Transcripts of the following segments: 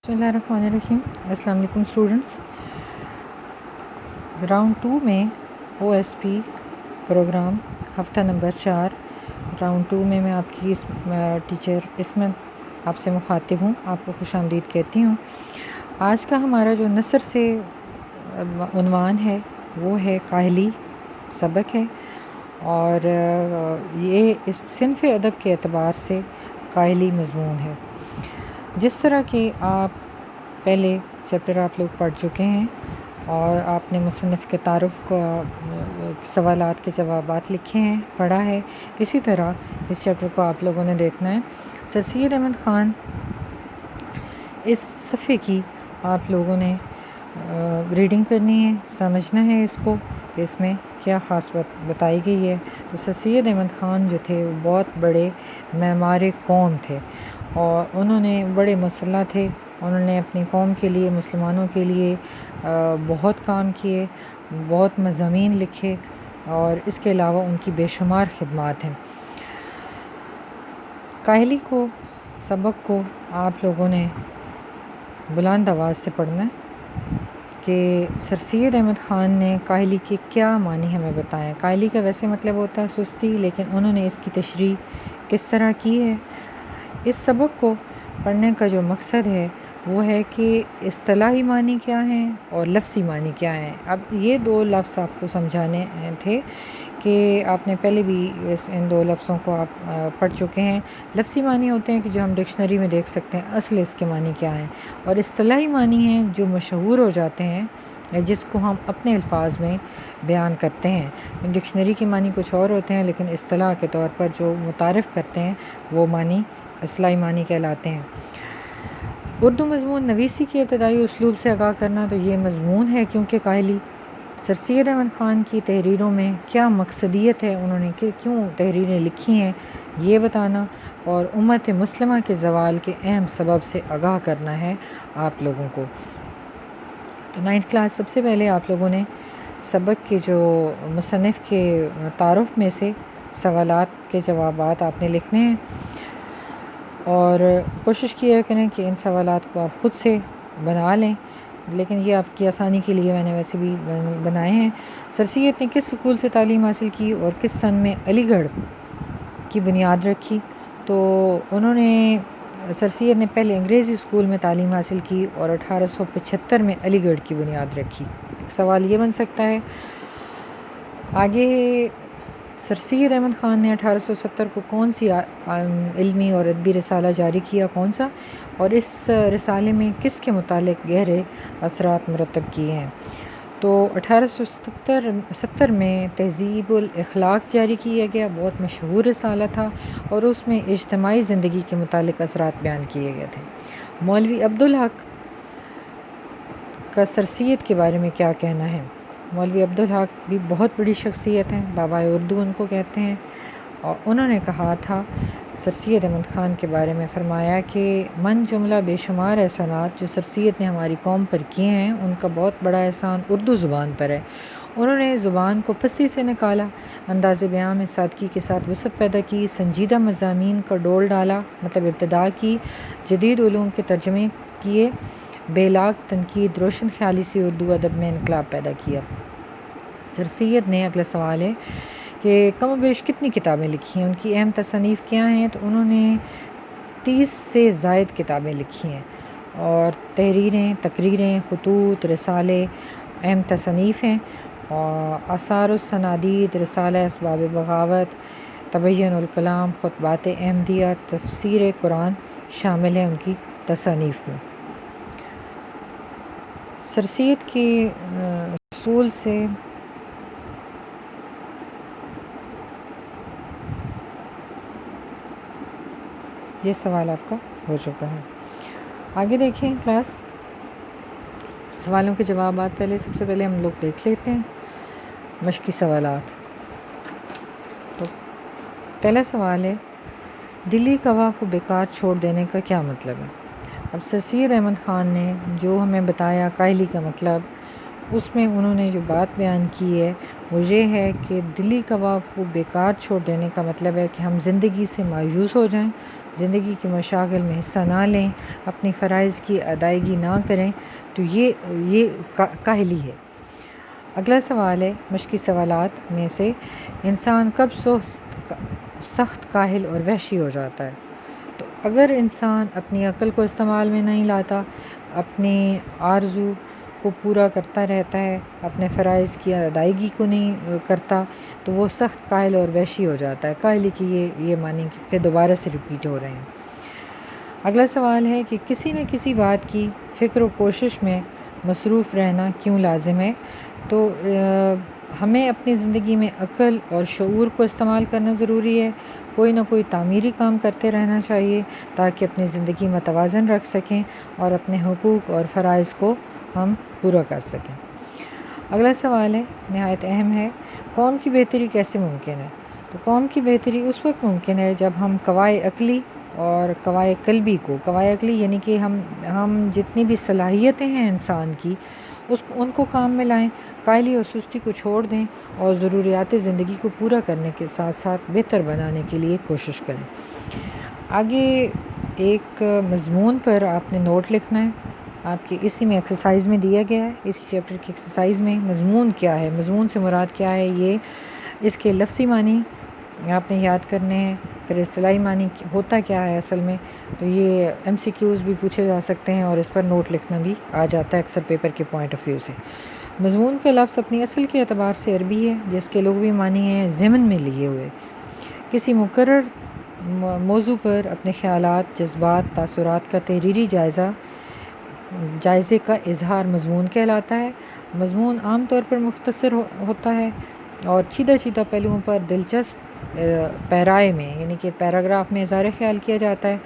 بسم اللہ الرحمن الرحیم۔ السلام علیکم اسٹوڈنٹس۔ راؤنڈ 2 میں او ایس پی پروگرام ہفتہ نمبر 4 راؤنڈ 2 میں آپ کی ٹیچر اسمت آپ سے مخاطب ہوں، آپ کو خوش آمدید کہتی ہوں۔ آج کا ہمارا جو نثر سے عنوان ہے وہ ہے کاہلی سبق ہے، اور یہ اس صنف ادب کے اعتبار سے کاہلی مضمون ہے۔ جس طرح کہ آپ پہلے چیپٹر آپ لوگ پڑھ چکے ہیں اور آپ نے مصنف کے تعارف کا سوالات کے جوابات لکھے ہیں، پڑھا ہے، اسی طرح اس چیپٹر کو آپ لوگوں نے دیکھنا ہے۔ سر سید احمد خان اس صفحے کی آپ لوگوں نے ریڈنگ کرنی ہے، سمجھنا ہے اس کو، اس میں کیا خاص بات بتائی گئی ہے۔ تو سر سید احمد خان جو تھے وہ بہت بڑے معمار قوم تھے، اور انہوں نے بڑے مسلح تھے، انہوں نے اپنی قوم کے لیے، مسلمانوں کے لیے بہت کام کیے، بہت مضامین لکھے، اور اس کے علاوہ ان کی بے شمار خدمات ہیں۔ کاہلی کو سبق کو آپ لوگوں نے بلند آواز سے پڑھنا ہے کہ سر سید احمد خان نے کاہلی کے کیا معنی ہمیں بتائیں۔ کاہلی کا ویسے مطلب ہوتا ہے سستی، لیکن انہوں نے اس کی تشریح کس طرح کی ہے۔ اس سبق کو پڑھنے کا جو مقصد ہے وہ ہے کہ اصطلاحی معنی کیا ہیں اور لفظی معنی کیا ہیں۔ اب یہ دو لفظ آپ کو سمجھانے تھے کہ آپ نے پہلے بھی ان دو لفظوں کو آپ پڑھ چکے ہیں۔ لفظی معنی ہوتے ہیں کہ جو ہم ڈکشنری میں دیکھ سکتے ہیں اصل اس کے معنی کیا ہیں، اور اصطلاحی معنی ہیں جو مشہور ہو جاتے ہیں، جس کو ہم اپنے الفاظ میں بیان کرتے ہیں۔ ڈکشنری کے معنی کچھ اور ہوتے ہیں، لیکن اصطلاح کے طور پر جو متعارف کرتے ہیں وہ معنی اصطلاحی معنی کہلاتے ہیں۔ اردو مضمون نویسی کے ابتدائی اسلوب سے آگاہ کرنا تو یہ مضمون ہے، کیونکہ کاہلی سر سید احمد خان کی تحریروں میں کیا مقصدیت ہے، انہوں نے کیوں تحریریں لکھی ہیں یہ بتانا، اور امت مسلمہ کے زوال کے اہم سبب سے آگاہ کرنا ہے آپ لوگوں کو۔ تو 9th کلاس سب سے پہلے آپ لوگوں نے سبق کے جو مصنف کے تعارف میں سے سوالات کے جوابات آپ نے لکھنے ہیں، اور کوشش کیا کریں کہ ان سوالات کو آپ خود سے بنا لیں، لیکن یہ آپ کی آسانی کے لیے میں نے ویسے بھی بنائے ہیں۔ سر سید نے کس اسکول سے تعلیم حاصل کی اور کس سن میں علی گڑھ کی بنیاد رکھی؟ تو انہوں نے سر سید نے پہلے انگریزی اسکول میں تعلیم حاصل کی اور 1875 میں علی گڑھ کی بنیاد رکھی۔ ایک سوال یہ بن سکتا ہے آگے، سر سید احمد خان نے 1870 کو کون سی علمی اور ادبی رسالہ جاری کیا، کون سا، اور اس رسالے میں کس کے متعلق گہرے اثرات مرتب کیے ہیں؟ تو 1870 میں تہذیب الاخلاق جاری کیا گیا، بہت مشہور رسالہ تھا، اور اس میں اجتماعی زندگی کے متعلق اثرات بیان کیے گئے تھے۔ مولوی عبدالحق کا سر سید کے بارے میں کیا کہنا ہے؟ مولوی عبدالحق بھی بہت بڑی شخصیت ہیں، بابا اردو ان کو کہتے ہیں، اور انہوں نے کہا تھا سر سید احمد خان کے بارے میں، فرمایا کہ من جملہ بے شمار احسانات جو سر سید نے ہماری قوم پر کیے ہیں، ان کا بہت بڑا احسان اردو زبان پر ہے۔ انہوں نے زبان کو پستی سے نکالا، انداز بیان میں سادگی کے ساتھ وسعت پیدا کی، سنجیدہ مضامین کا ڈول ڈالا، مطلب ابتدا کی، جدید علوم کے ترجمے کیے، بے لاگ تنقید، روشن خیالی سے اردو ادب میں انقلاب پیدا کیا۔ سر سید نے، اگلا سوال ہے کہ کم و بیش کتنی کتابیں لکھی ہیں، ان کی اہم تصانیف کیا ہیں؟ تو انہوں نے 30 سے زائد کتابیں لکھی ہیں، اور تحریریں، تقریریں، خطوط، رسالے اہم تصانیف ہیں، اور آثار السنادید، رسالہ اسباب بغاوت، تبین الکلام، خطبات احمدیہ، تفسیر قرآن شامل ہیں ان کی تصانیف میں۔ سر سید کی اصول سے یہ سوال آپ کا ہو چکا ہے۔ آگے دیکھیں کلاس، سوالوں کے جوابات پہلے سب سے پہلے ہم لوگ دیکھ لیتے ہیں مشقی سوالات۔ تو پہلا سوال ہے، دلی گواہ کو بیکار چھوڑ دینے کا کیا مطلب ہے؟ اب سر سید احمد خان نے جو ہمیں بتایا کاہلی کا مطلب، اس میں انہوں نے جو بات بیان کی ہے وہ یہ ہے کہ دلی گواہ کو بیکار چھوڑ دینے کا مطلب ہے کہ ہم زندگی سے مایوس ہو جائیں، زندگی کے مشاغل میں حصہ نہ لیں، اپنی فرائض کی ادائیگی نہ کریں، تو یہ کاہلی ہے۔ اگلا سوال ہے مشقی سوالات میں سے، انسان کب سخت کاہل اور وحشی ہو جاتا ہے؟ تو اگر انسان اپنی عقل کو استعمال میں نہیں لاتا، اپنی آرزو کو پورا کرتا رہتا ہے، اپنے فرائض کی ادائیگی کو نہیں کرتا، تو وہ سخت کاہل اور وحشی ہو جاتا ہے۔ کاہلی کی یہ معنی کہ پھر دوبارہ سے ریپیٹ ہو رہے ہیں۔ اگلا سوال ہے کہ کسی نہ کسی بات کی فکر و کوشش میں مصروف رہنا کیوں لازم ہے؟ تو ہمیں اپنی زندگی میں عقل اور شعور کو استعمال کرنا ضروری ہے، کوئی نہ کوئی تعمیری کام کرتے رہنا چاہیے تاکہ اپنی زندگی متوازن رکھ سکیں اور اپنے حقوق اور فرائض کو ہم پورا کر سکیں۔ اگلا سوال ہے نہایت اہم ہے، قوم کی بہتری کیسے ممکن ہے؟ تو قوم کی بہتری اس وقت ممکن ہے جب ہم قوائے عقلی اور قوائے قلبی کو، قوائے عقلی یعنی کہ ہم جتنی بھی صلاحیتیں ہیں انسان کی ان کو کام میں لائیں، کاہلی اور سستی کو چھوڑ دیں اور ضروریات زندگی کو پورا کرنے کے ساتھ ساتھ بہتر بنانے کے لیے کوشش کریں۔ آگے ایک مضمون پر آپ نے نوٹ لکھنا ہے، آپ کے اسی میں ایکسرسائز میں دیا گیا ہے، اسی چیپٹر کی ایکسرسائز میں مضمون کیا ہے، مضمون سے مراد کیا ہے، یہ اس کے لفظی معنی آپ نے یاد کرنے ہیں، پھر اصطلاحی معنی ہوتا کیا ہے اصل میں، تو یہ ایم سی کیوز بھی پوچھے جا سکتے ہیں اور اس پر نوٹ لکھنا بھی آ جاتا ہے اکثر پیپر کے پوائنٹ آف ویو سے۔ مضمون کا لفظ اپنی اصل کے اعتبار سے عربی ہے، جس کے لغوی معنی ہے ضمن میں لیے ہوئے، کسی مقرر موضوع پر اپنے خیالات، جذبات، تاثرات کا تحریری جائزے کا اظہار مضمون کہلاتا ہے۔ مضمون عام طور پر مختصر ہوتا ہے اور چیدہ پہلوؤں پر دلچسپ پیرائے میں یعنی کہ پیراگراف میں اظہار خیال کیا جاتا ہے،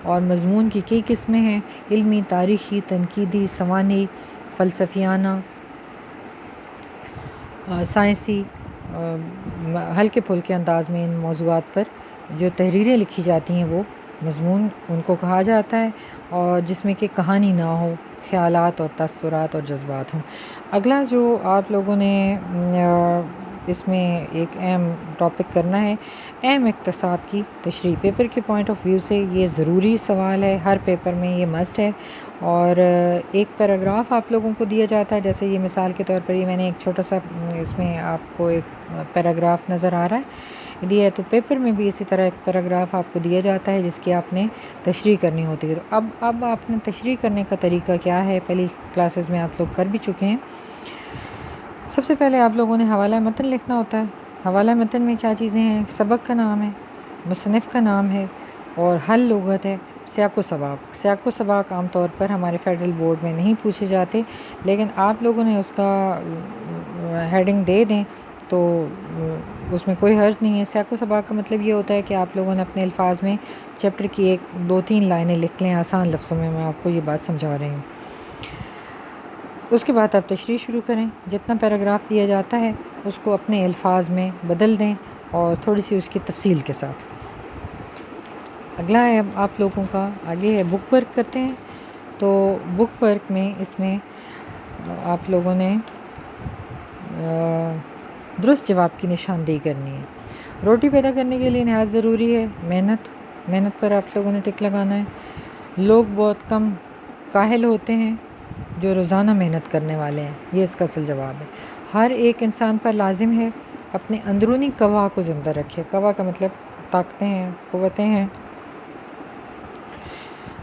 اور مضمون کی کئی قسمیں ہیں، علمی، تاریخی، تنقیدی، سوانحی، فلسفیانہ، سائنسی، ہلکے پھلکے انداز میں ان موضوعات پر جو تحریریں لکھی جاتی ہیں وہ مضمون ان کو کہا جاتا ہے، اور جس میں کہ کہانی نہ ہو، خیالات اور تاثرات اور جذبات ہوں۔ اگلا جو آپ لوگوں نے اس میں ایک اہم ٹاپک کرنا ہے، اہم اقتصاب کی تشریح۔ پیپر کے پوائنٹ آف ویو سے یہ ضروری سوال ہے، ہر پیپر میں یہ مسٹ ہے، اور ایک پیراگراف آپ لوگوں کو دیا جاتا ہے، جیسے یہ مثال کے طور پر یہ میں نے ایک چھوٹا سا اس میں آپ کو ایک پیراگراف نظر آ رہا ہے دیا ہے، تو پیپر میں بھی اسی طرح ایک پیراگراف آپ کو دیا جاتا ہے جس کی آپ نے تشریح کرنی ہوتی ہے۔ تو اب آپ نے تشریح کرنے کا طریقہ کیا ہے، پہلی کلاسز میں آپ لوگ کر بھی چکے ہیں۔ سب سے پہلے آپ لوگوں نے حوالہ متن لکھنا ہوتا ہے۔ حوالہ متن میں کیا چیزیں ہیں، سبق کا نام ہے، مصنف کا نام ہے، اور حل لغت ہے، سیاق و سباق۔ سیاق و سباق عام طور پر ہمارے فیڈرل بورڈ میں نہیں پوچھے جاتے، لیکن آپ لوگوں نے اس کا ہیڈنگ دے دیں تو اس میں کوئی حرج نہیں ہے۔ سیاق و سباق کا مطلب یہ ہوتا ہے کہ آپ لوگوں نے اپنے الفاظ میں چیپٹر کی 1-2-3 لائنیں لکھ لیں، آسان لفظوں میں آپ کو یہ بات سمجھا رہی ہوں۔ اس کے بعد آپ تشریح شروع کریں، جتنا پیراگراف دیا جاتا ہے اس کو اپنے الفاظ میں بدل دیں اور تھوڑی سی اس کی تفصیل کے ساتھ۔ اگلا ہے اب آپ لوگوں کا آگے ہے بک ورک کرتے ہیں۔ تو بک ورک میں اس میں آپ لوگوں نے درست جواب کی نشاندہی کرنی ہے۔ روٹی پیدا کرنے کے لیے نہایت ضروری ہے محنت پر آپ لوگوں نے ٹک لگانا ہے۔ لوگ بہت کم کاہل ہوتے ہیں جو روزانہ محنت کرنے والے ہیں، یہ اس کا اصل جواب ہے۔ ہر ایک انسان پر لازم ہے اپنے اندرونی قوا کو زندہ رکھے۔ قوا کا مطلب طاقتیں ہیں، قوتیں ہیں۔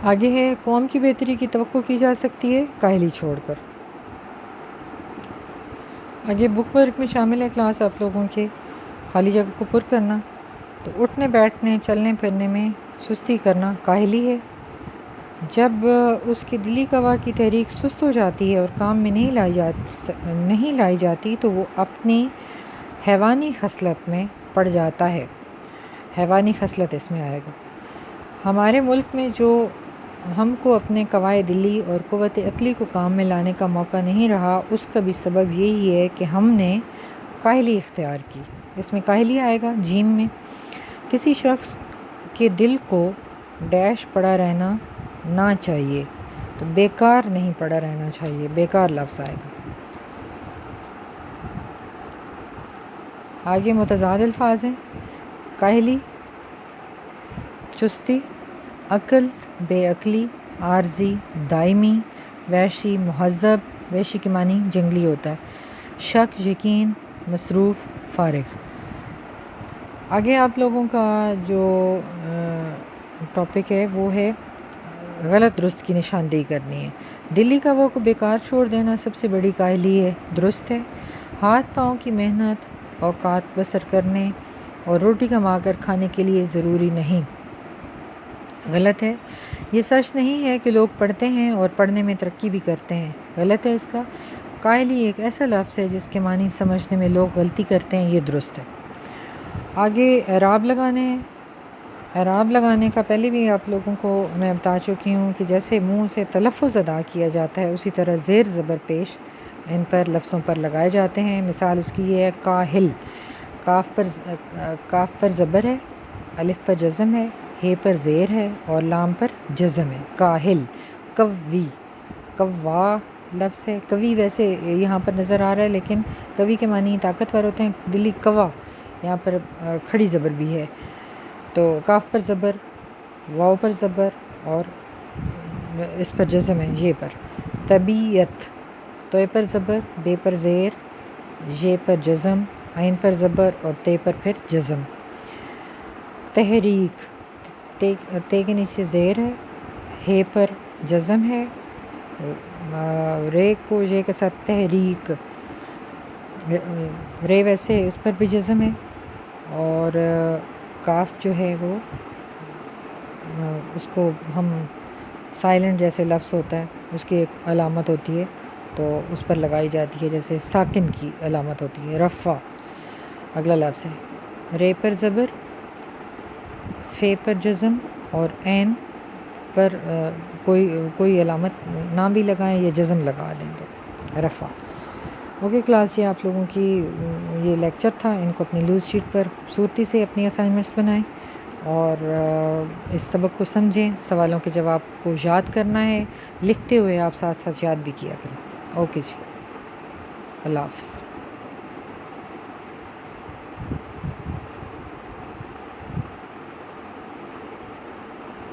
آگے ہے قوم کی بہتری کی توقع کی جا سکتی ہے کاہلی چھوڑ کر۔ آگے بک ورک میں شامل ہے کلاس آپ لوگوں کے خالی جگہ کو پر کرنا۔ تو اٹھنے بیٹھنے چلنے پھرنے میں سستی کرنا کاہلی ہے۔ جب اس کی دلی قوا کی تحریک سست ہو جاتی ہے اور کام میں نہیں لائی جاتی تو وہ اپنی حیوانی خصلت میں پڑ جاتا ہے۔ حیوانی خصلت اس میں آئے گا۔ ہمارے ملک میں جو ہم کو اپنے قوائے دلی اور قوت عقلی کو کام میں لانے کا موقع نہیں رہا، اس کا بھی سبب یہی ہے کہ ہم نے کاہلی اختیار کی۔ اس میں کاہلی آئے گا جیم میں۔ کسی شخص کے دل کو ڈیش پڑا رہنا نہ چاہیے، تو بیکار نہیں پڑا رہنا چاہیے، بیکار لفظ آئے گا۔ آگے متضاد الفاظ ہیں: کاہلی، چستی، عقل، بے عقلی، عارضی، دائمی، وحشی، مہذب، وحشی کے معنی جنگلی ہوتا ہے، شک، یقین، مصروف، فارغ۔ آگے آپ لوگوں کا جو ٹاپک ہے وہ ہے غلط درست کی نشاندہی کرنی ہے۔ دلی کا وہ کو بیکار چھوڑ دینا سب سے بڑی کاہلی ہے، درست ہے۔ ہاتھ پاؤں کی محنت اوقات بسر کرنے اور روٹی کما کر کھانے کے لیے ضروری نہیں، غلط ہے۔ یہ سچ نہیں ہے کہ لوگ پڑھتے ہیں اور پڑھنے میں ترقی بھی کرتے ہیں، غلط ہے اس کا۔ کاہلی ایک ایسا لفظ ہے جس کے معنی سمجھنے میں لوگ غلطی کرتے ہیں، یہ درست ہے۔ آگے اعراب لگانے ہیں۔ اعراب لگانے کا پہلے بھی آپ لوگوں کو میں بتا چکی ہوں کہ جیسے منہ سے تلفظ ادا کیا جاتا ہے اسی طرح زیر زبر پیش ان پر لفظوں پر لگائے جاتے ہیں۔ مثال اس کی یہ ہے: کاہل، کاف پر زبر ہے، الف پر جزم ہے، ہے پر زیر ہے اور لام پر جزم ہے، کاہل۔ قوی، قوا لفظ ہے، قوی ویسے یہاں پر نظر آ رہا ہے لیکن قوی کے معنی طاقتور ہوتے ہیں، دلی قوا، یہاں پر کھڑی زبر بھی ہے، تو کاف پر زبر، واو پر زبر اور اس پر جزم ہے، یہ پر۔ طبیعت، تو پر زبر، بے پر زیر، یہ پر جزم، عین پر زبر اور تے پر پھر جزم۔ تحریک، تے کے نیچے زیر ہے، ہے پر جزم ہے، رے کو یہ کے ساتھ تحریک، رے ویسے اس پر بھی جزم ہے اور کاف جو ہے وہ اس کو ہم سائلنٹ جیسے لفظ ہوتا ہے اس کی ایک علامت ہوتی ہے تو اس پر لگائی جاتی ہے، جیسے ساکن کی علامت ہوتی ہے۔ رفع اگلا لفظ ہے، رے پر زبر، فے پر جزم اور عین پر کوئی علامت نہ بھی لگائیں یا جزم لگا دیں تو رفع۔ اوکے کلاس، یہ آپ لوگوں کی یہ لیکچر تھا، ان کو اپنی لوز شیٹ پر خوبصورتی سے اپنی اسائنمنٹس بنائیں اور اس سبق کو سمجھیں، سوالوں کے جواب کو یاد کرنا ہے، لکھتے ہوئے آپ ساتھ ساتھ یاد بھی کیا کریں۔ اوکے جی، اللہ حافظ۔